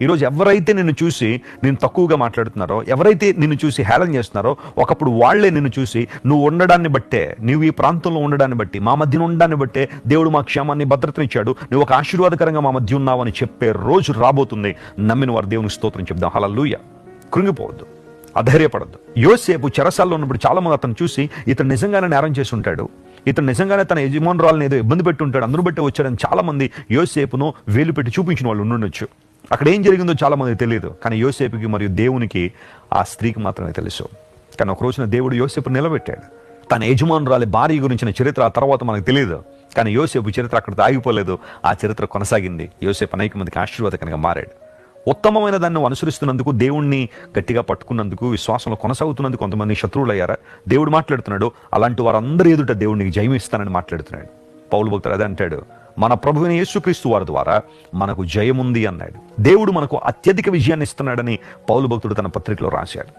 ఈరోజు ఎవరైతే నిన్ను చూసి నేను తక్కువగా మాట్లాడుతున్నారో, ఎవరైతే నిన్ను చూసి హేళన చేస్తున్నారో, ఒకప్పుడు వాళ్లే నిన్ను చూసి నువ్వు ఉండడాన్ని బట్టే, నువ్వు ఈ ప్రాంతంలో ఉండడాన్ని బట్టి, మా మధ్యన ఉండడాన్ని బట్టే దేవుడు మా క్షేమాన్ని భద్రతనిచ్చాడు, నువ్వు ఒక ఆశీర్వాదకరంగా మా మధ్య ఉన్నావు అని చెప్పే రోజు రాబోతుంది. నమ్మిన వారు దేవునికి స్తోత్రం చెప్దాం. హల్లెలూయా. కృంగిపోవద్దు, అధైర్యపడద్దు. యోసేపు చెరసాల్లో ఉన్నప్పుడు చాలా మంది అతను చూసి ఇతను నిజంగానే నేరం చేసి ఉంటాడు, ఇతను నిజంగానే తన యజమానురాలను ఏదో ఇబ్బంది పెట్టి ఉంటాడు, అందరూ బట్టి వచ్చాడని చాలా మంది యోసేపును వేలు పెట్టి చూపించిన వాళ్ళు ఉండొచ్చు. అక్కడ ఏం జరిగిందో చాలా మందికి తెలియదు, కానీ యోసేపుకి మరియు దేవునికి, ఆ స్త్రీకి మాత్రమే తెలుసు. కానీ ఒక రోజున దేవుడు యోసేపు నిలబెట్టాడు. తన యజమానురాలి భార్య గురించిన చరిత్ర ఆ తర్వాత మనకు తెలియదు, కానీ యోసేపు చరిత్ర అక్కడితో ఆగిపోలేదు, ఆ చరిత్ర కొనసాగింది. యోసేపు అనేక మందికి ఆశీర్వాదకరంగా మారాడు. ఉత్తమమైన దాన్ని నువ్వు అనుసరిస్తున్నందుకు, దేవుణ్ణి గట్టిగా పట్టుకున్నందుకు, విశ్వాసంలో కొనసాగుతున్నందుకు కొంతమంది శత్రువులు అయ్యారా? దేవుడు మాట్లాడుతున్నాడు, అలాంటి వారందరి ఎదుట దేవుడికి జయం ఇస్తానని మాట్లాడుతున్నాడు. పౌలు భక్తుడు అదే అంటాడు, మన ప్రభువైన యేసుక్రీస్తు వారి ద్వారా మనకు జయముంది అన్నాడు. దేవుడు మనకు అత్యధిక విజయాన్ని ఇస్తున్నాడని పౌలు భక్తుడు తన పత్రికలో రాశాడు.